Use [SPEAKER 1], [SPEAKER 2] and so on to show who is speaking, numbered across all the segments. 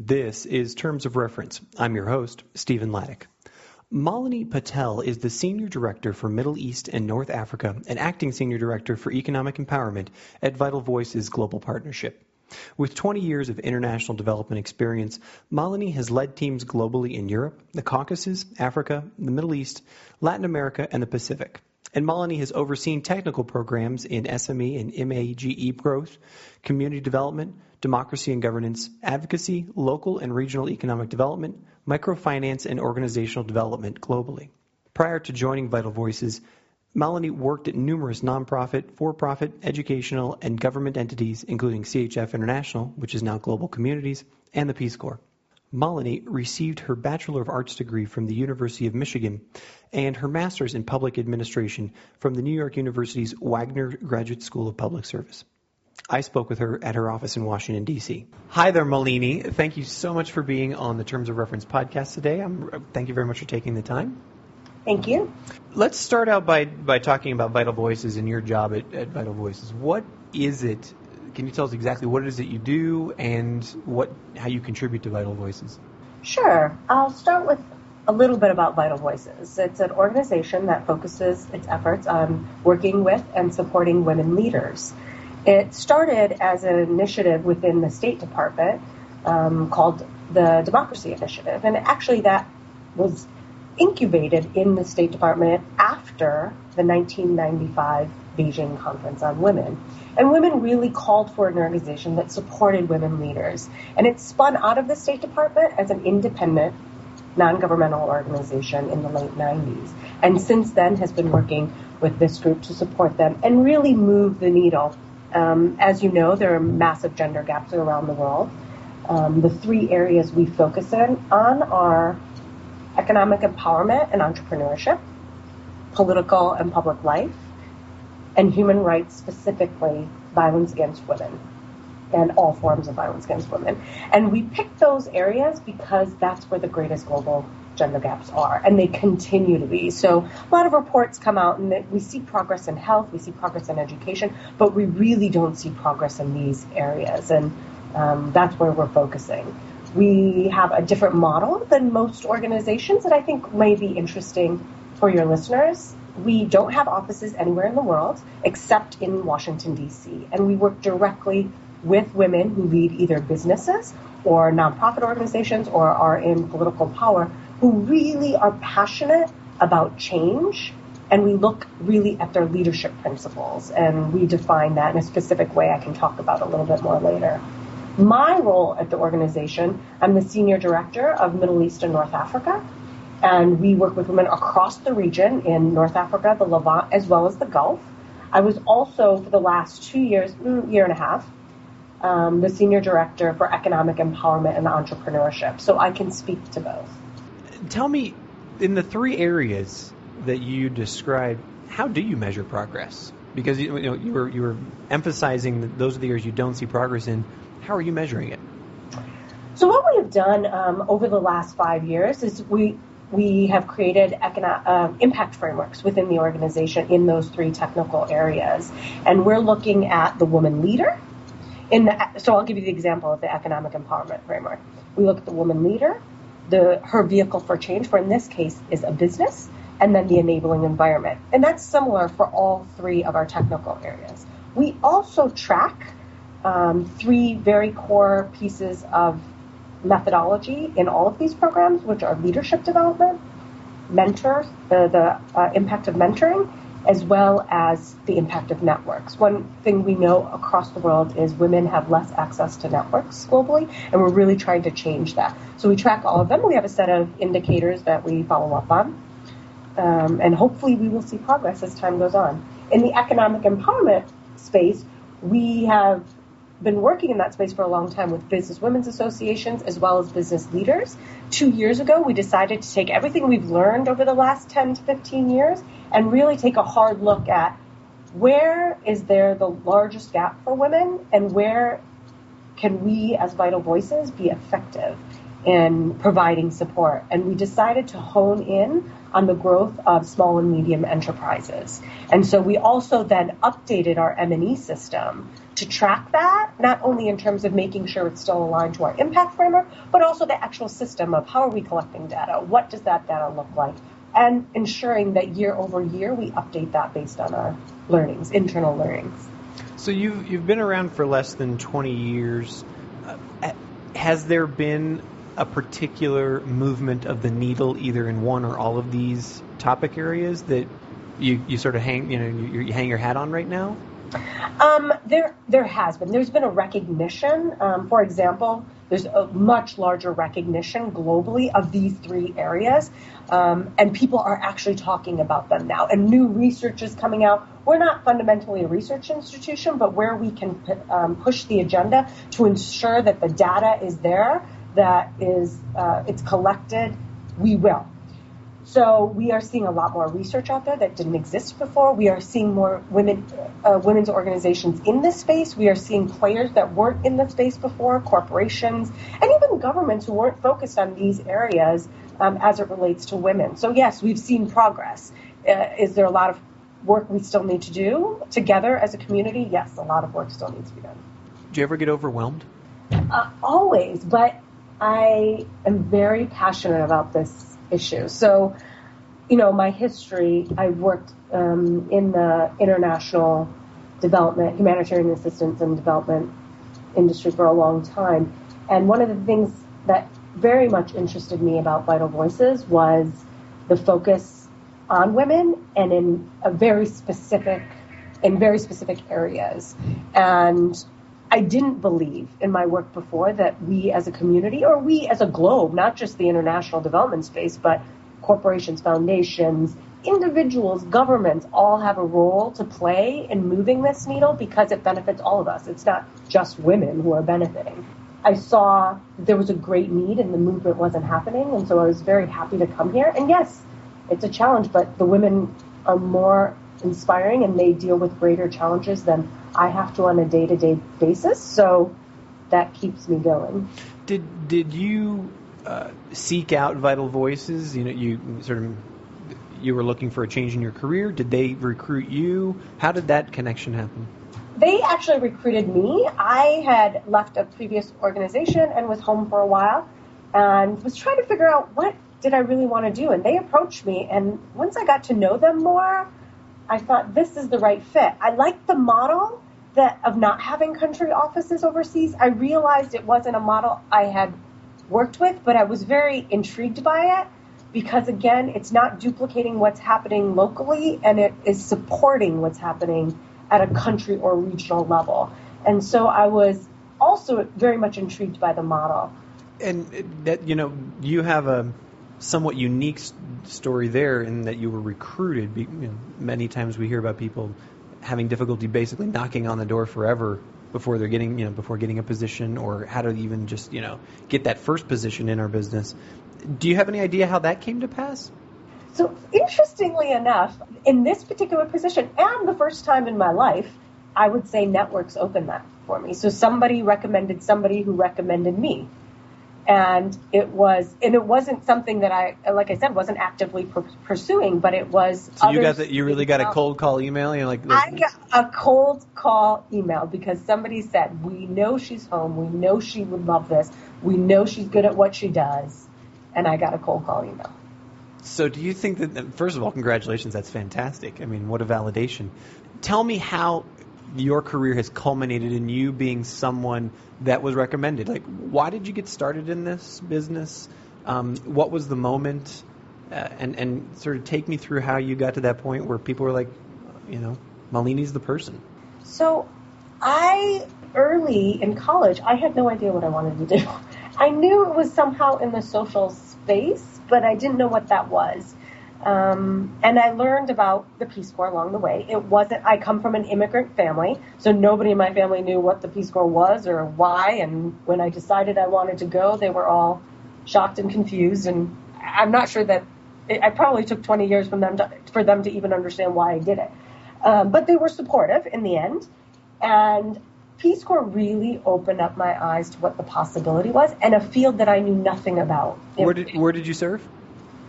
[SPEAKER 1] This is Terms of Reference. I'm your host, Stephen Laddick. Malini Patel is the Senior Director for Middle East and North Africa and Acting Senior Director for Economic Empowerment at Vital Voices Global Partnership. With 20 years of international development experience, Malini has led teams globally in Europe, the Caucasus, Africa, the Middle East, Latin America, and the Pacific. And Malini has overseen technical programs in SME and MAGE growth, community development, democracy and governance, advocacy, local and regional economic development, microfinance, and organizational development globally. Prior to joining Vital Voices, Malini worked at numerous nonprofit, for-profit, educational, and government entities, including CHF International, which is now Global Communities, and the Peace Corps. Malini received her Bachelor of Arts degree from the University of Michigan and her Master's in Public Administration from the New York University's Wagner Graduate School of Public Service. I spoke with her at her office in Washington, D.C. Hi there, Malini. Thank you so much for being on the Terms of Reference podcast today. Thank you very much for taking the time.
[SPEAKER 2] Thank you.
[SPEAKER 1] Let's start out by talking about Vital Voices and your job at Vital Voices. What is it? Can you tell us exactly what it is that you do and how you contribute to Vital Voices?
[SPEAKER 2] Sure. I'll start with a little bit about Vital Voices. It's an organization that focuses its efforts on working with and supporting women leaders. It started as an initiative within the State Department called the Democracy Initiative, and actually that was incubated in the State Department after the 1995 Beijing Conference on Women. And women really called for an organization that supported women leaders. And it spun out of the State Department as an independent, non-governmental organization in the late 90s. And since then has been working with this group to support them and really move the needle. As you know, there are massive gender gaps around the world. The three areas we focus on are economic empowerment and entrepreneurship, political and public life, and human rights, specifically violence against women and all forms of violence against women. And we picked those areas because that's where the greatest global gender gaps are, and they continue to be. So a lot of reports come out and we see progress in health, we see progress in education, but we really don't see progress in these areas, and that's where we're focusing. We have a different model than most organizations that I think may be interesting for your listeners. We don't have offices anywhere in the world except in Washington, D.C., and we work directly with women who lead either businesses or nonprofit organizations or are in political power who really are passionate about change, and we look really at their leadership principles, and we define that in a specific way I can talk about a little bit more later. My role at the organization, I'm the Senior Director of Middle East and North Africa, and we work with women across the region in North Africa, the Levant, as well as the Gulf. I was also, for the last 2 years, year and a half, the Senior Director for Economic Empowerment and Entrepreneurship, so I can speak to both.
[SPEAKER 1] Tell me, in the three areas that you described, how do you measure progress? Because you were emphasizing that those are the areas you don't see progress in. How are you measuring it?
[SPEAKER 2] So what we have done over the last 5 years is we have created impact frameworks within the organization in those three technical areas. And we're looking at the woman leader. So I'll give you the example of the economic empowerment framework. We look at the woman leader, her vehicle for change, for in this case is a business, and then the enabling environment. And that's similar for all three of our technical areas. We also track three very core pieces of methodology in all of these programs, which are leadership development, the impact of mentoring, as well as the impact of networks. One thing we know across the world is women have less access to networks globally, and we're really trying to change that. So we track all of them. We have a set of indicators that we follow up on, and hopefully we will see progress as time goes on. In the economic empowerment space, we have been working in that space for a long time with business women's associations as well as business leaders. 2 years ago, we decided to take everything we've learned over the last 10 to 15 years and really take a hard look at where is there the largest gap for women and where can we as Vital Voices be effective in providing support. And we decided to hone in on the growth of small and medium enterprises. And so we also then updated our M&E system to track that, not only in terms of making sure it's still aligned to our impact framework, but also the actual system of how are we collecting data, what does that data look like, and ensuring that year over year we update that based on our learnings, internal learnings.
[SPEAKER 1] So you've been around for less than 20 years. Has there been a particular movement of the needle either in one or all of these topic areas that you sort of hang your hat on right now?
[SPEAKER 2] There has been. There's been a recognition. For example, there's a much larger recognition globally of these three areas, and people are actually talking about them now. And new research is coming out. We're not fundamentally a research institution, but where we can push the agenda to ensure that the data is there, that is it's collected, we will. So we are seeing a lot more research out there that didn't exist before. We are seeing more women's organizations in this space. We are seeing players that weren't in the space before, corporations, and even governments who weren't focused on these areas as it relates to women. So yes, we've seen progress. Is there a lot of work we still need to do together as a community? Yes, a lot of work still needs to be done.
[SPEAKER 1] Do you ever get overwhelmed?
[SPEAKER 2] Always, but I am very passionate about this issue. So, my history, I've worked in the international development, humanitarian assistance and development industry for a long time. And one of the things that very much interested me about Vital Voices was the focus on women and in very specific areas. And I didn't believe in my work before that we as a community, or we as a globe, not just the international development space, but corporations, foundations, individuals, governments, all have a role to play in moving this needle because it benefits all of us. It's not just women who are benefiting. I saw there was a great need and the movement wasn't happening, and so I was very happy to come here. And yes, it's a challenge, but the women are more inspiring and they deal with greater challenges than I have to on a day-to-day basis, so that keeps me going.
[SPEAKER 1] Did you seek out Vital Voices? You were looking for a change in your career. Did they recruit you? How did that connection happen?
[SPEAKER 2] They actually recruited me. I had left a previous organization and was home for a while and was trying to figure out what did I really want to do. And they approached me, and once I got to know them more, I thought this is the right fit. I liked the model of not having country offices overseas. I realized it wasn't a model I had worked with, but I was very intrigued by it because, again, it's not duplicating what's happening locally, and it is supporting what's happening at a country or regional level. And so I was also very much intrigued by the model.
[SPEAKER 1] And that, you have a somewhat unique story there in that you were recruited. Many times we hear about people having difficulty basically knocking on the door forever before they're getting a position, or how to even just get that first position in our business. Do you have any idea how that came to pass?
[SPEAKER 2] So interestingly enough, in this particular position and the first time in my life, I would say networks opened that for me. So somebody recommended somebody who recommended me. And it wasn't something that I, like I said, wasn't actively pursuing, but it was.
[SPEAKER 1] So you really got a cold call email? I
[SPEAKER 2] got a cold call email because somebody said, we know she's home. We know she would love this. We know she's good at what she does. And I got a cold call email.
[SPEAKER 1] So do you think that, first of all, congratulations, that's fantastic. I mean, what a validation. Tell me how your career has culminated in you being someone that was recommended. Why did you get started in this business? What was the moment? And sort of take me through how you got to that point where people were like, Malini's the person.
[SPEAKER 2] So early in college, I had no idea what I wanted to do. I knew it was somehow in the social space, but I didn't know what that was. And I learned about the Peace Corps along the way. I come from an immigrant family, so nobody in my family knew what the Peace Corps was or why. And when I decided I wanted to go, they were all shocked and confused. And I'm not sure that I probably took 20 years for them to even understand why I did it. But they were supportive in the end. And Peace Corps really opened up my eyes to what the possibility was and a field that I knew nothing about.
[SPEAKER 1] Where did you serve?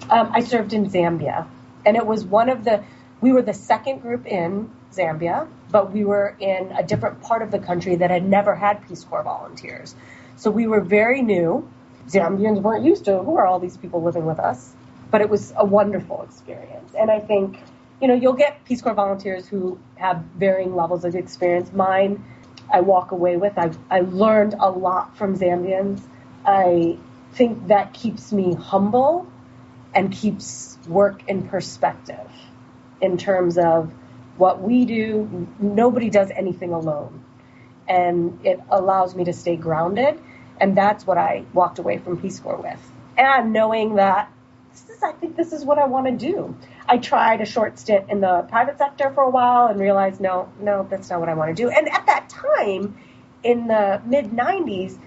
[SPEAKER 2] I served in Zambia, and it was we were the second group in Zambia, but we were in a different part of the country that had never had Peace Corps volunteers. So we were very new. Zambians weren't used to who are all these people living with us, but it was a wonderful experience. And I think, you'll get Peace Corps volunteers who have varying levels of experience. Mine, I walk away with. I learned a lot from Zambians. I think that keeps me humble and keeps work in perspective in terms of what we do. Nobody does anything alone. And it allows me to stay grounded. And that's what I walked away from Peace Corps with. And knowing that I think this is what I want to do. I tried a short stint in the private sector for a while and realized, no, that's not what I want to do. And at that time, in the mid-90s,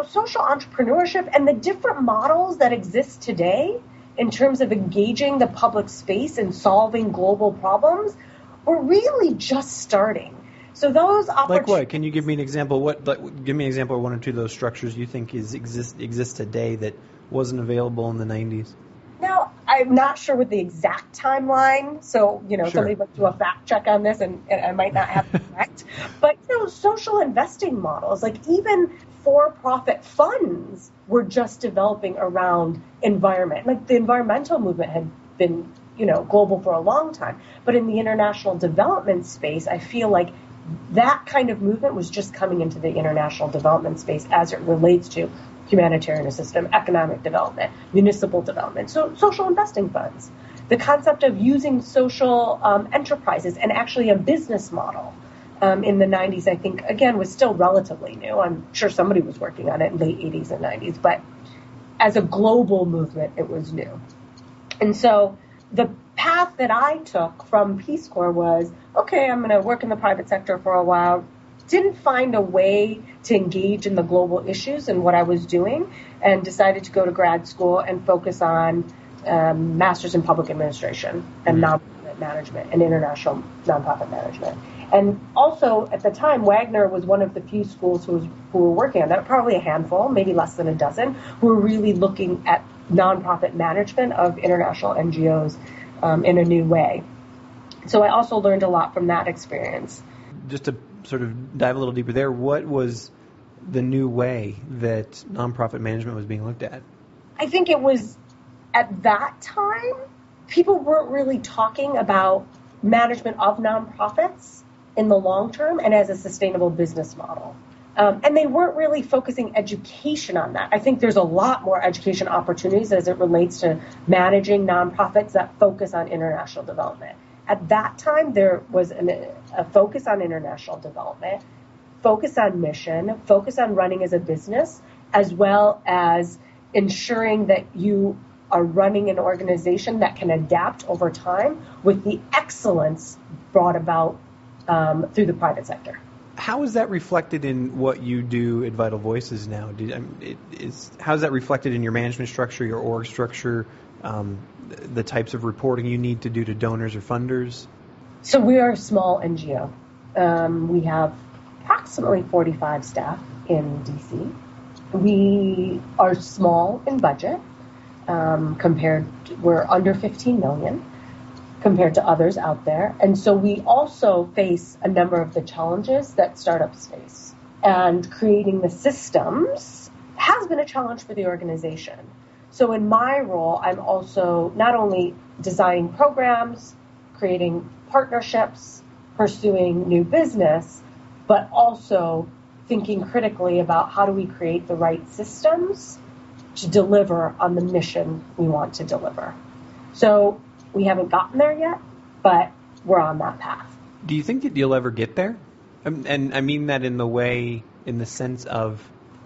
[SPEAKER 2] social entrepreneurship and the different models that exist today in terms of engaging the public space and solving global problems were really just starting. So those
[SPEAKER 1] like what? Can you give me an example? Give me an example of one or two of those structures you think exist today that wasn't available in the 90s.
[SPEAKER 2] Now, I'm not sure with the exact timeline, so,
[SPEAKER 1] Sure.
[SPEAKER 2] Somebody might do a fact check on this, and I might not have it correct. But, social investing models, like even for-profit funds were just developing around environment. Like the environmental movement had been, global for a long time. But in the international development space, I feel like that kind of movement was just coming into the international development space as it relates to humanitarian assistance, economic development, municipal development, so social investing funds. The concept of using social enterprises and actually a business model in the 90s, I think, again, was still relatively new. I'm sure somebody was working on it in late 80s and 90s, but as a global movement, it was new. And so the path that I took from Peace Corps was, okay, I'm going to work in the private sector for a while. Didn't find a way to engage in the global issues and what I was doing, and decided to go to grad school and focus on Masters in Public Administration and nonprofit management and international nonprofit management. And also, at the time, Wagner was one of the few schools who were working on that, probably a handful, maybe less than a dozen, who were really looking at nonprofit management of international NGOs in a new way. So I also learned a lot from that experience.
[SPEAKER 1] Just to sort of dive a little deeper there, what was the new way that nonprofit management was being looked at?
[SPEAKER 2] I think it was, at that time, people weren't really talking about management of nonprofits in the long term and as a sustainable business model. And they weren't really focusing education on that. I think there's a lot more education opportunities as it relates to managing nonprofits that focus on international development. At that time, there was a focus on international development, focus on mission, focus on running as a business, as well as ensuring that you are running an organization that can adapt over time with the excellence brought about through the private sector.
[SPEAKER 1] How is that reflected in what you do at Vital Voices now? How is that reflected in your management structure, your org structure, the types of reporting you need to do to donors or funders?
[SPEAKER 2] So we are a small NGO. We have approximately 45 staff in D.C. We are small in budget we're under 15 million compared to others out there. And so we also face a number of the challenges that startups face. And creating the systems has been a challenge for the organization. So in my role, I'm also not only designing programs, creating partnerships, pursuing new business, but also thinking critically about how do we create the right systems to deliver on the mission we want to deliver. So we haven't gotten there yet, but we're on that path.
[SPEAKER 1] Do you think that you'll ever get there? And I mean that in the sense of,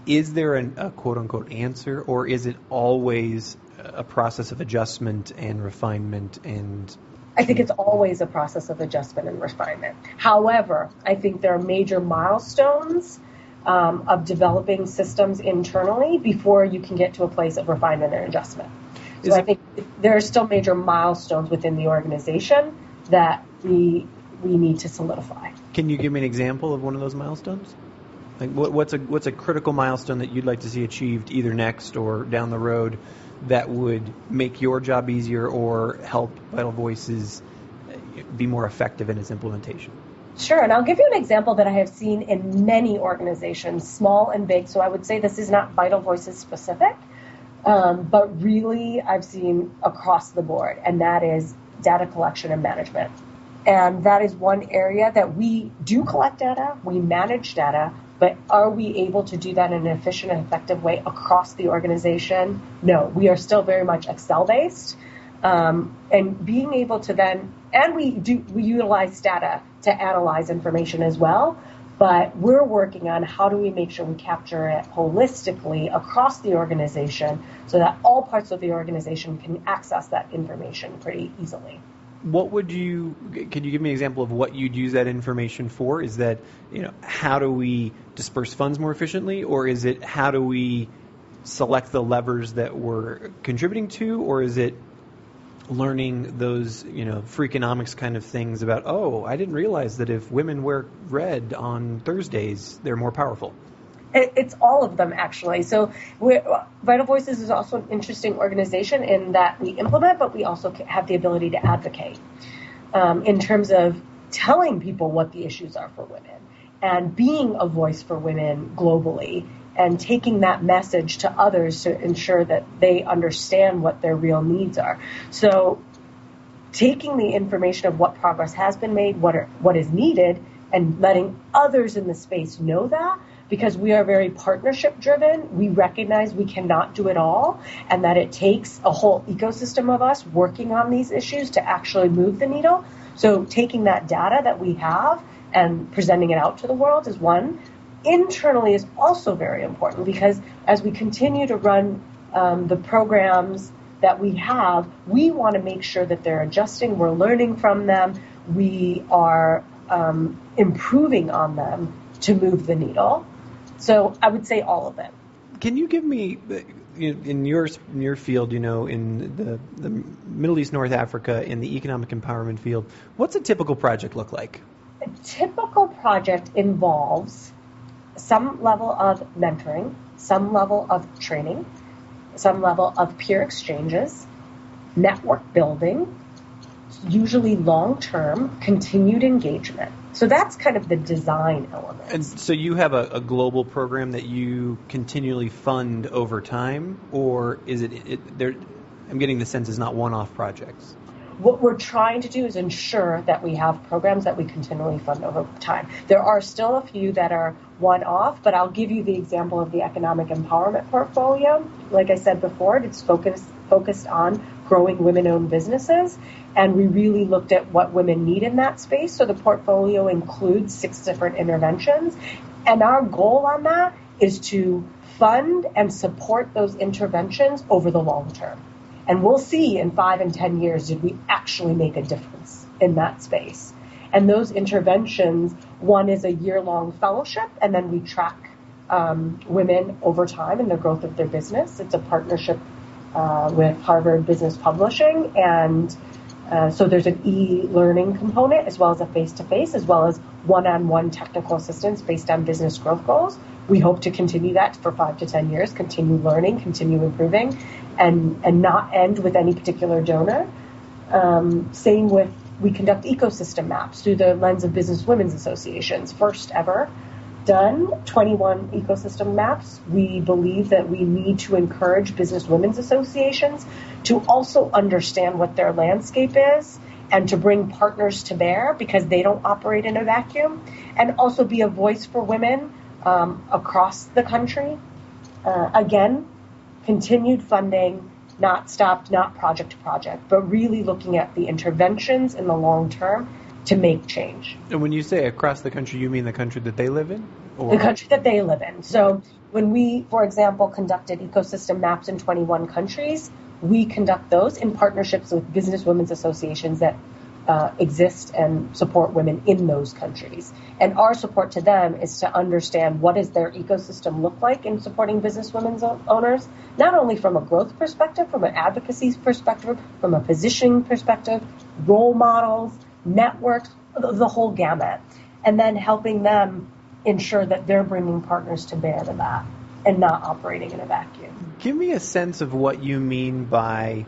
[SPEAKER 1] is there a quote-unquote answer, or is it always a process of adjustment and refinement? And
[SPEAKER 2] I think it's always a process of adjustment and refinement. However, I think there are major milestones of developing systems internally before you can get to a place of refinement and adjustment. So I think there are still major milestones within the organization that we need to solidify.
[SPEAKER 1] Can you give me an example of one of those milestones? Like what's a critical milestone that you'd like to see achieved either next or down the road that would make your job easier or help Vital Voices be more effective in its implementation?
[SPEAKER 2] Sure, and I'll give you an example that I have seen in many organizations, small and big. So I would say this is not Vital Voices specific, but really I've seen across the board, and that is data collection and management. And that is one area that we do collect data, we manage data, but are we able to do that in an efficient and effective way across the organization? No, we are still very much Excel-based. And being able to then, and we utilize data to analyze information as well, but we're working on how do we make sure we capture it holistically across the organization so that all parts of the organization can access that information pretty easily.
[SPEAKER 1] Could you give me an example of what you'd use that information for? Is that, how do we disperse funds more efficiently, or is it how do we select the levers that we're contributing to, or is it learning those, Freakonomics kind of things about, I didn't realize that if women wear red on Thursdays, they're more powerful?
[SPEAKER 2] It's all of them, actually. So Vital Voices is also an interesting organization in that we implement, but we also have the ability to advocate in terms of telling people what the issues are for women and being a voice for women globally and taking that message to others to ensure that they understand what their real needs are. So taking the information of what progress has been made, what is needed, and letting others in the space know that, because we are very partnership driven. We recognize we cannot do it all and that it takes a whole ecosystem of us working on these issues to actually move the needle. So taking that data that we have and presenting it out to the world is one. Internally is also very important because as we continue to run the programs that we have, we want to make sure that they're adjusting, we're learning from them, we are improving on them to move the needle. So I would say all of it.
[SPEAKER 1] Can you give me, in your field, in the Middle East, North Africa, in the economic empowerment field, what's a typical project look like?
[SPEAKER 2] A typical project involves some level of mentoring, some level of training, some level of peer exchanges, network building, usually long-term, continued engagement. So that's kind of the design element.
[SPEAKER 1] And so you have a global program that you continually fund over time, or is it there? I'm getting the sense it's not one-off projects.
[SPEAKER 2] What we're trying to do is ensure that we have programs that we continually fund over time. There are still a few that are one-off, but I'll give you the example of the economic empowerment portfolio. Like I said before, it's focused on growing women-owned businesses, and we really looked at what women need in that space. So the portfolio includes 6 different interventions, and our goal on that is to fund and support those interventions over the long term. And we'll see in 5 and 10 years, did we actually make a difference in that space? And those interventions, one is a year-long fellowship, and then we track women over time in the growth of their business. It's a partnership with Harvard Business Publishing, and so there's an e-learning component as well as a face-to-face, as well as one-on-one technical assistance based on business growth goals. We hope to continue that for 5 to 10 years, continue learning, continue improving, and not end with any particular donor. Same with, we conduct ecosystem maps through the lens of Business Women's Associations, first ever done, 21 ecosystem maps. We believe that we need to encourage Business Women's Associations to also understand what their landscape is and to bring partners to bear because they don't operate in a vacuum, and also be a voice for women across the country. Again, continued funding, not stopped, not project to project, but really looking at the interventions in the long term to make change.
[SPEAKER 1] And when you say across the country, you mean the country that they live in? Or?
[SPEAKER 2] The country that they live in. So when we, for example, conducted ecosystem maps in 21 countries, we conduct those in partnerships with Business Women's Associations that exist and support women in those countries. And our support to them is to understand what does their ecosystem look like in supporting business women's owners, not only from a growth perspective, from an advocacy perspective, from a positioning perspective, role models, networks, the whole gamut, and then helping them ensure that they're bringing partners to bear to that and not operating in a vacuum.
[SPEAKER 1] Give me a sense of what you mean by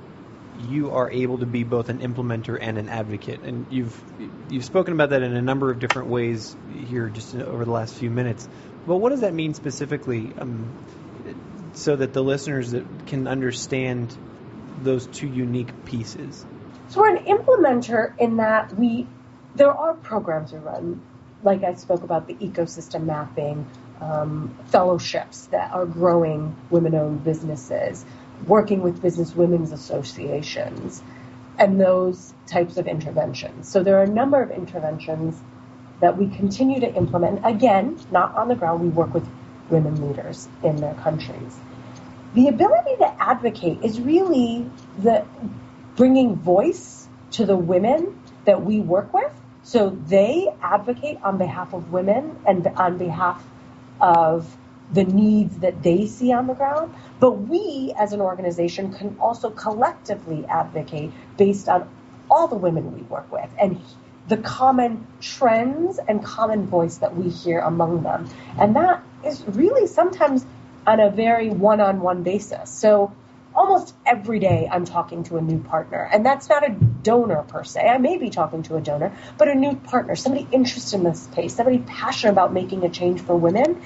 [SPEAKER 1] you are able to be both an implementer and an advocate. And you've spoken about that in a number of different ways here just over the last few minutes. But what does that mean specifically, so that the listeners can understand those two unique pieces?
[SPEAKER 2] So we're an implementer in that there are programs we run, like I spoke about, the ecosystem mapping, fellowships that are growing women-owned businesses, working with business women's associations, and those types of interventions. So there are a number of interventions that we continue to implement. Again, not on the ground, we work with women leaders in their countries. The ability to advocate is really the bringing voice to the women that we work with, so they advocate on behalf of women and on behalf of the needs that they see on the ground. But we, as an organization, can also collectively advocate based on all the women we work with and the common trends and common voice that we hear among them. And that is really sometimes on a very one-on-one basis. So almost every day I'm talking to a new partner, and that's not a donor per se. I may be talking to a donor, but a new partner, somebody interested in this space, somebody passionate about making a change for women,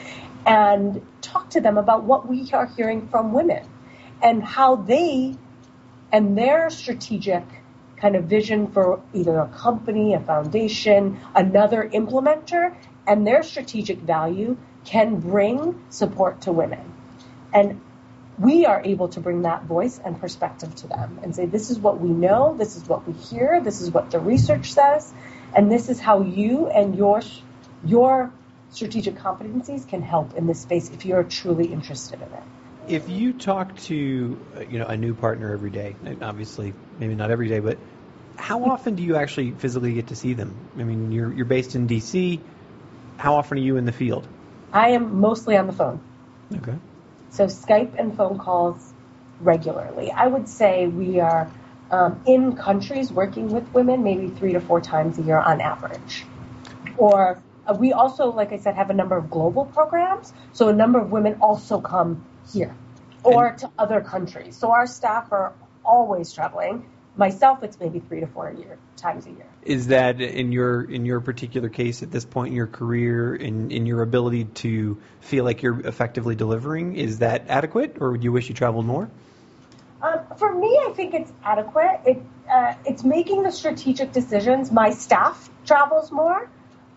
[SPEAKER 2] and talk to them about what we are hearing from women and how they and their strategic kind of vision for either a company, a foundation, another implementer, and their strategic value can bring support to women. And we are able to bring that voice and perspective to them and say, this is what we know, this is what we hear, this is what the research says, and this is how you and your strategic competencies can help in this space if you're truly interested in it.
[SPEAKER 1] If you talk to a new partner every day, obviously maybe not every day, but how often do you actually physically get to see them? I mean, you're based in D.C. How often are you in the field?
[SPEAKER 2] I am mostly on the phone.
[SPEAKER 1] Okay.
[SPEAKER 2] So Skype and phone calls regularly. I would say we are in countries working with women maybe 3 to 4 times a year on average. Or we also, like I said, have a number of global programs. So a number of women also come here or to other countries. So our staff are always traveling. Myself, it's maybe 3 to 4 times a year.
[SPEAKER 1] Is that in your particular case at this point in your career, in your ability to feel like you're effectively delivering, is that adequate, or would you wish you traveled more?
[SPEAKER 2] For me, I think it's adequate. It's making the strategic decisions. My staff travels more,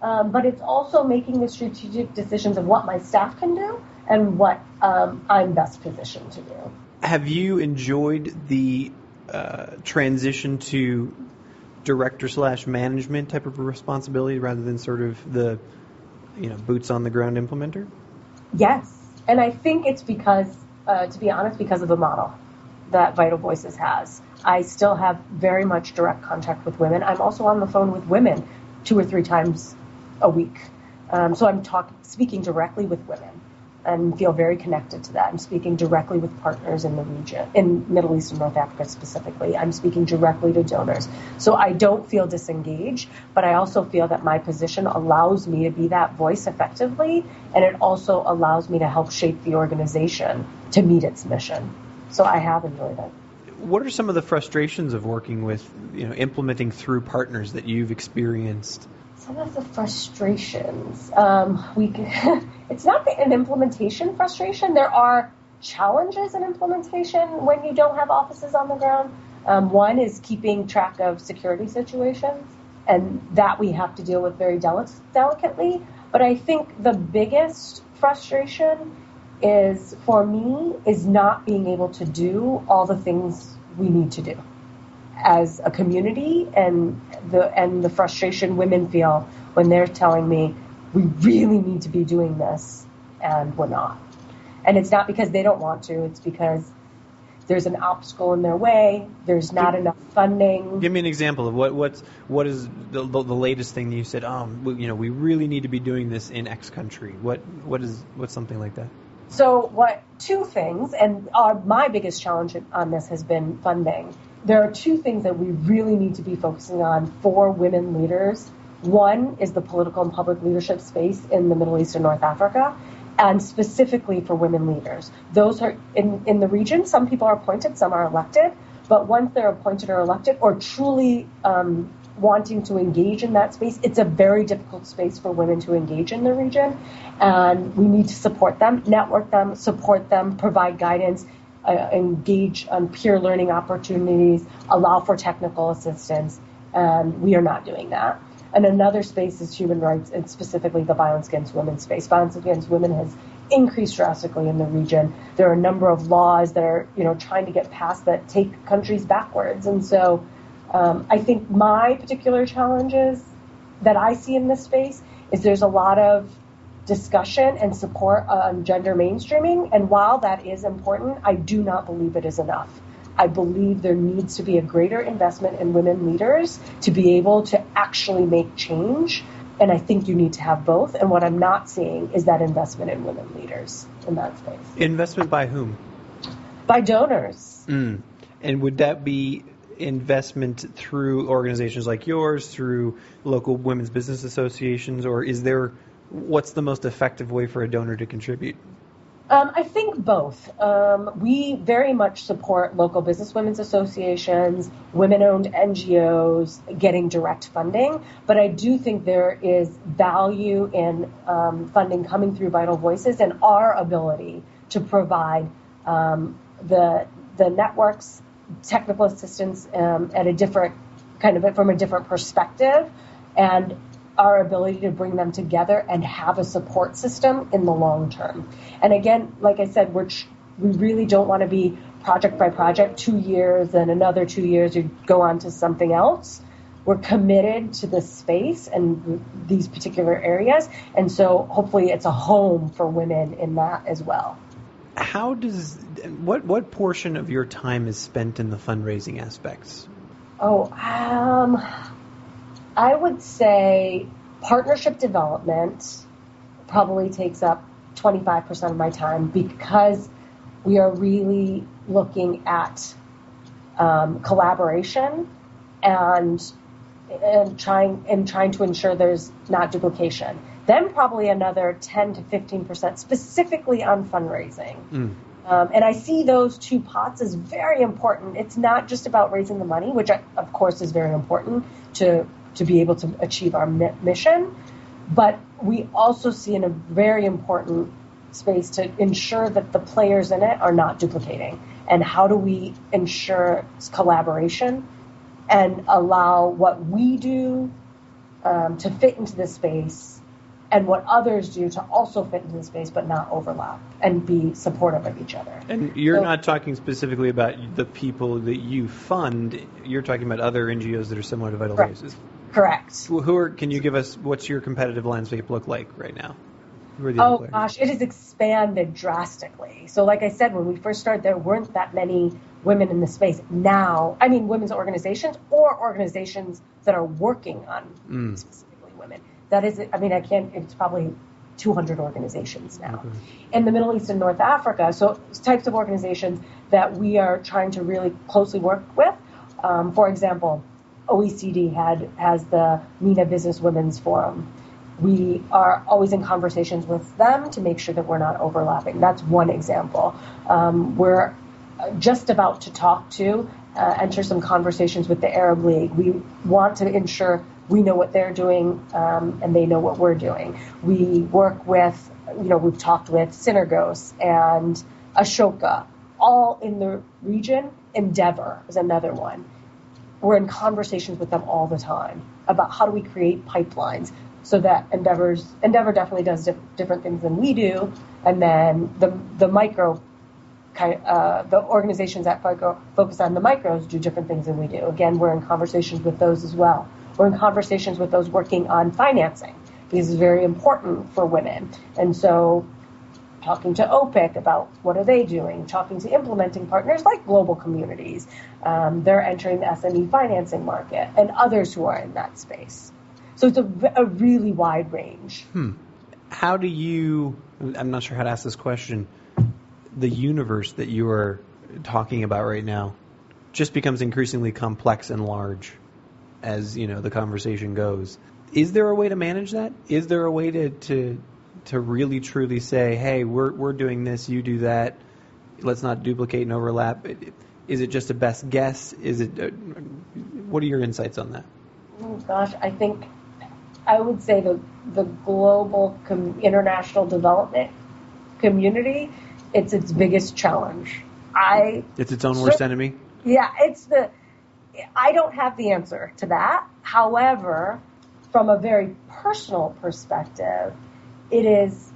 [SPEAKER 2] but it's also making the strategic decisions of what my staff can do and what I'm best positioned to do.
[SPEAKER 1] Have you enjoyed the transition to director/management type of responsibility rather than sort of the boots on the ground implementer?
[SPEAKER 2] Yes, and I think it's because, to be honest, because of the model that Vital Voices has. I still have very much direct contact with women. I'm also on the phone with women 2 or 3 times a week. So I'm speaking directly with women and feel very connected to that. I'm speaking directly with partners in the region, in Middle East and North Africa specifically. I'm speaking directly to donors. So I don't feel disengaged, but I also feel that my position allows me to be that voice effectively, and it also allows me to help shape the organization to meet its mission. So I have enjoyed it.
[SPEAKER 1] What are some of the frustrations of working with, implementing through partners that you've experienced?
[SPEAKER 2] Some of the frustrations, it's not an implementation frustration. There are challenges in implementation when you don't have offices on the ground. One is keeping track of security situations, and that we have to deal with very delicately. But I think the biggest frustration is, for me, is not being able to do all the things we need to do as a community, and the frustration women feel when they're telling me we really need to be doing this and we're not. And it's not because they don't want to, it's because there's an obstacle in their way, there's not enough funding.
[SPEAKER 1] Give me an example of what is the latest thing that you said, we really need to be doing this in X country. What's something like that?
[SPEAKER 2] So two things, and my biggest challenge on this has been funding. There are 2 things that we really need to be focusing on for women leaders. One is the political and public leadership space in the Middle East and North Africa, and specifically for women leaders. Those are in the region. Some people are appointed, some are elected, But once they're appointed or elected or truly wanting to engage in that space, it's a very difficult space for women to engage in the region. And we need to support them, network them, support them, provide guidance, engage on peer learning opportunities, allow for technical assistance. And we are not doing that. And another space is human rights, and specifically the violence against women space. Violence against women has increased drastically in the region. There are a number of laws that are, trying to get passed that take countries backwards. And so I think my particular challenges that I see in this space is there's a lot of discussion and support on gender mainstreaming. And while that is important, I do not believe it is enough. I believe there needs to be a greater investment in women leaders to be able to actually make change. And I think you need to have both. And what I'm not seeing is that investment in women leaders in that space.
[SPEAKER 1] Investment by whom?
[SPEAKER 2] By donors.
[SPEAKER 1] And would that be investment through organizations like yours, through local women's business associations, or what's the most effective way for a donor to contribute?
[SPEAKER 2] I think both. We very much support local business women's associations, women-owned NGOs getting direct funding, but I do think there is value in funding coming through Vital Voices and our ability to provide the networks, technical assistance at a different from a different perspective, and our ability to bring them together and have a support system in the long term. And again, like I said, we really don't want to be project by project, 2 years and another 2 years you go on to something else. We're committed to this space and these particular areas. And so hopefully it's a home for women in that as well.
[SPEAKER 1] What portion of your time is spent in the fundraising aspects?
[SPEAKER 2] I would say partnership development probably takes up 25% of my time because we are really looking at collaboration and trying to ensure there's not duplication. Then probably another 10 to 15% specifically on fundraising. And I see those two pots as very important. It's not just about raising the money, which of course is very important to be able to achieve our mission. But we also see in a very important space to ensure that the players in it are not duplicating. And how do we ensure collaboration and allow what we do to fit into this space and what others do to also fit into the space but not overlap and be supportive of each other.
[SPEAKER 1] And you're not talking specifically about the people that you fund. You're talking about other NGOs that are similar to Vital Voices.
[SPEAKER 2] Correct.
[SPEAKER 1] Can you give us, what's your competitive landscape look like right now? Who are the other players?
[SPEAKER 2] Gosh, it has expanded drastically. So like I said, when we first started, there weren't that many women in the space. Now, women's organizations or organizations that are working on specifically women. That is, it's probably 200 organizations now. Okay. In the Middle East and North Africa, so types of organizations that we are trying to really closely work with. For example, OECD has the MENA Business Women's Forum. We are always in conversations with them to make sure that we're not overlapping. That's one example. We're just about to enter some conversations with the Arab League. We want to ensure we know what they're doing and they know what we're doing. We work with, we've talked with Synergos and Ashoka, all in the region. Endeavor is another one. We're in conversations with them all the time about how do we create pipelines so that Endeavor definitely does different things than we do, and then the organizations that focus on the micros do different things than we do. Again, we're in conversations with those as well. We're in conversations with those working on financing because it's very important for women, and so talking to OPIC about what are they doing, talking to implementing partners like Global Communities. They're entering the SME financing market and others who are in that space. So it's a really wide range.
[SPEAKER 1] How do you, I'm not sure how to ask this question, the universe that you are talking about right now just becomes increasingly complex and large as, the conversation goes. Is there a way to manage that? Is there a way to really truly say, hey, we're doing this, you do that, let's not duplicate and overlap? Is it just a best guess? What are your insights on that?
[SPEAKER 2] Oh gosh, I think I would say the global international development community, it's its biggest challenge.
[SPEAKER 1] It's its own worst enemy?
[SPEAKER 2] Yeah, I don't have the answer to that. However, from a very personal perspective, it is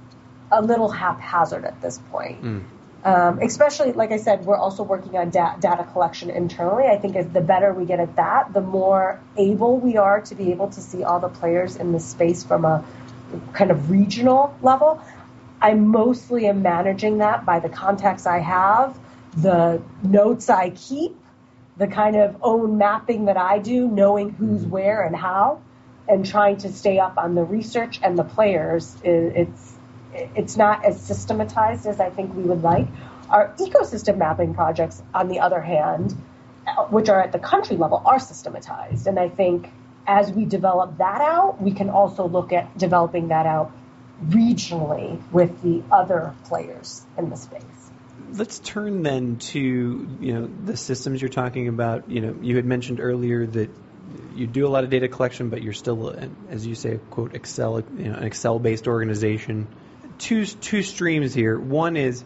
[SPEAKER 2] a little haphazard at this point. Especially, like I said, we're also working on data collection internally. I think as the better we get at that, the more able we are to be able to see all the players in the space from a kind of regional level. I mostly am managing that by the contacts I have, the notes I keep, the kind of own mapping that I do, knowing who's where and how, and trying to stay up on the research and the players. It's not as systematized as I think we would like. Our ecosystem mapping projects, on the other hand, which are at the country level, are systematized. And I think as we develop that out, we can also look at developing that out regionally with the other players in the space.
[SPEAKER 1] Let's turn then to the systems you're talking about. You had mentioned earlier that you do a lot of data collection, but you're still, as you say, quote, an Excel-based organization. Two streams here. One is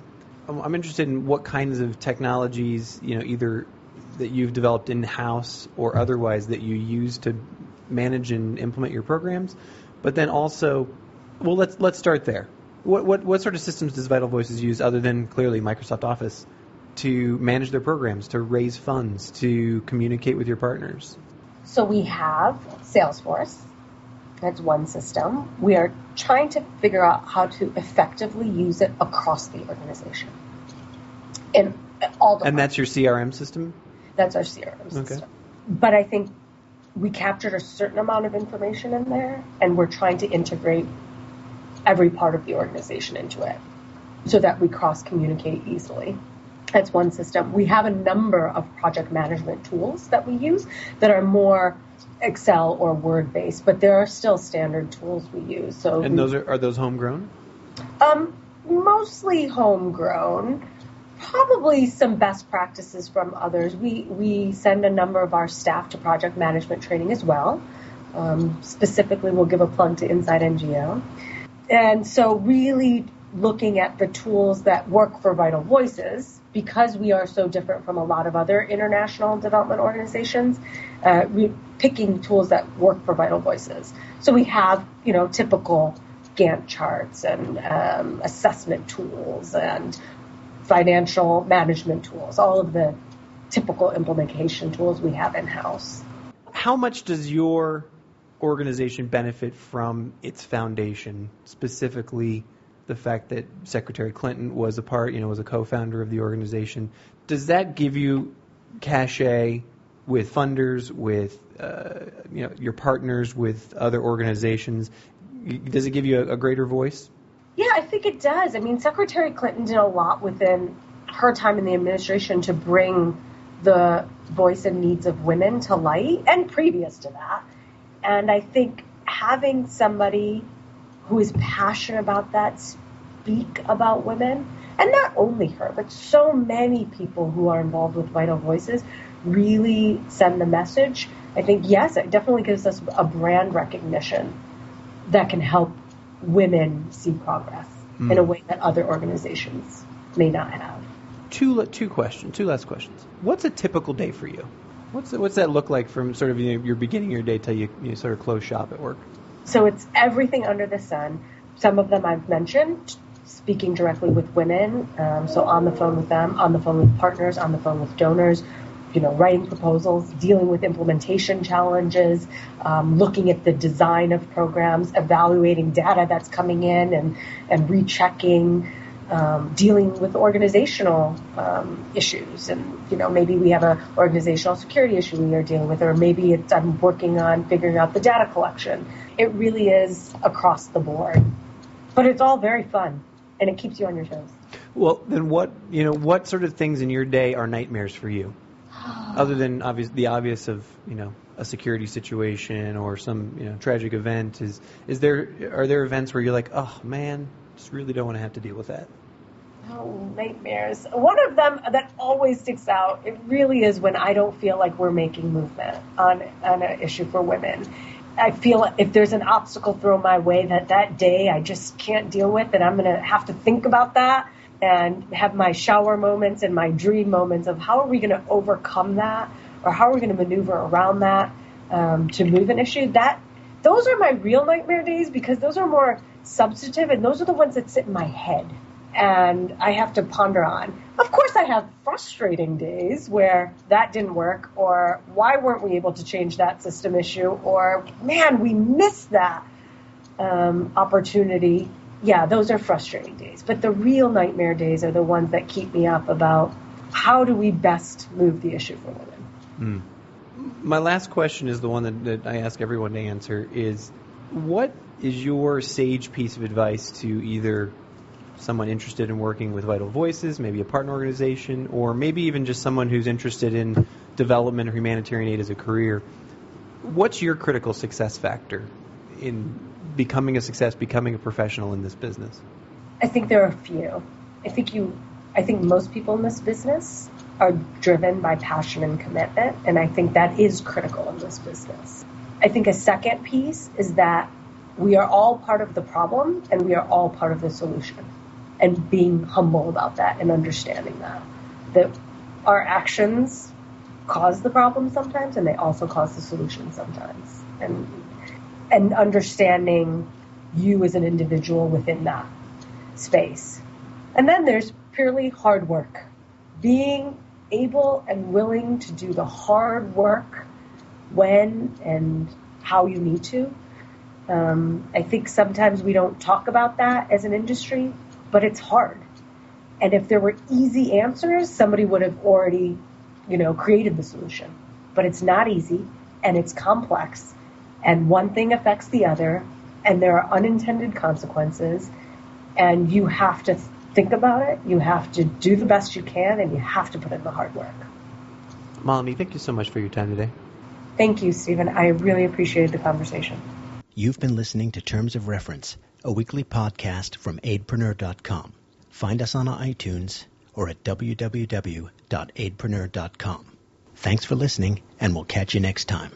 [SPEAKER 1] I'm interested in what kinds of technologies, either that you've developed in-house or otherwise that you use to manage and implement your programs. But then also, well, let's start there. What sort of systems does Vital Voices use other than clearly Microsoft Office to manage their programs, to raise funds, to communicate with your partners?
[SPEAKER 2] So we have Salesforce. That's one system. We are trying to figure out how to effectively use it across the organization. In all departments.
[SPEAKER 1] And that's your CRM system?
[SPEAKER 2] That's our CRM system. But I think we captured a certain amount of information in there, and we're trying to integrate every part of the organization into it so that we cross-communicate easily. That's one system. We have a number of project management tools that we use that are more Excel or Word-based, but there are still standard tools we use. So,
[SPEAKER 1] and those are those homegrown?
[SPEAKER 2] Mostly homegrown. Probably some best practices from others. We send a number of our staff to project management training as well. Specifically, we'll give a plug to Inside NGO. And so really looking at the tools that work for Vital Voices, because we are so different from a lot of other international development organizations, picking tools that work for Vital Voices. So we have, typical Gantt charts and assessment tools and financial management tools, all of the typical implementation tools we have in-house.
[SPEAKER 1] How much does your organization benefit from its foundation, specifically the fact that Secretary Clinton was was a co-founder of the organization? Does that give you cachet with funders, with your partners, with other organizations? Does it give you a greater voice?
[SPEAKER 2] Yeah, I think it does. I mean, Secretary Clinton did a lot within her time in the administration to bring the voice and needs of women to light, and previous to that. And I think having somebody who is passionate about that speak about women, and not only her, but so many people who are involved with Vital Voices really send the message. I think, yes, it definitely gives us a brand recognition that can help women see progress in a way that other organizations may not have.
[SPEAKER 1] Two last questions. What's a typical day for you? What's that look like from sort of your beginning of your day till you sort of close shop at work?
[SPEAKER 2] So it's everything under the sun. Some of them I've mentioned, speaking directly with women, so on the phone with them, on the phone with partners, on the phone with donors, writing proposals, dealing with implementation challenges, looking at the design of programs, evaluating data that's coming in and rechecking, dealing with organizational issues. And, maybe we have an organizational security issue we are dealing with, or maybe I'm working on figuring out the data collection. It really is across the board. But it's all very fun, and it keeps you on your toes.
[SPEAKER 1] Well, then what sort of things in your day are nightmares for you? Other than the obvious of, a security situation or some, tragic event, are there events where you're like, oh man, just really don't want to have to deal with that?
[SPEAKER 2] Oh, nightmares. One of them that always sticks out, it really is when I don't feel like we're making movement on an issue for women. I feel if there's an obstacle thrown my way that day I just can't deal with, and I'm going to have to think about that and have my shower moments and my dream moments of how are we going to overcome that, or how are we going to maneuver around that to move an issue. Those are my real nightmare days, because those are more substantive, and those are the ones that sit in my head and I have to ponder on. Of course, I have frustrating days where that didn't work, or why weren't we able to change that system issue, or man, we missed that opportunity. Yeah, those are frustrating days. But the real nightmare days are the ones that keep me up about how do we best move the issue for women.
[SPEAKER 1] My last question is the one that I ask everyone to answer is, what is your sage piece of advice to either someone interested in working with Vital Voices, maybe a partner organization, or maybe even just someone who's interested in development or humanitarian aid as a career? What's your critical success factor in becoming a success, becoming a professional in this business?
[SPEAKER 2] I think there are a few. I think most people in this business are driven by passion and commitment, and I think that is critical in this business. I think a second piece is that we are all part of the problem and we are all part of the solution, and being humble about that and understanding that our actions cause the problem sometimes and they also cause the solution sometimes, and understanding you as an individual within that space. And then there's purely hard work, being able and willing to do the hard work when and how you need to. I think sometimes we don't talk about that as an industry, but it's hard. And if there were easy answers, somebody would have already, created the solution. But it's not easy, and it's complex, and one thing affects the other, and there are unintended consequences, and you have to think about it, you have to do the best you can, and you have to put in the hard work.
[SPEAKER 1] Malini, thank you so much for your time today.
[SPEAKER 2] Thank you, Stephen. I really appreciated the conversation.
[SPEAKER 3] You've been listening to Terms of Reference, a weekly podcast from aidpreneur.com. Find us on iTunes or at www.aidpreneur.com. Thanks for listening, and we'll catch you next time.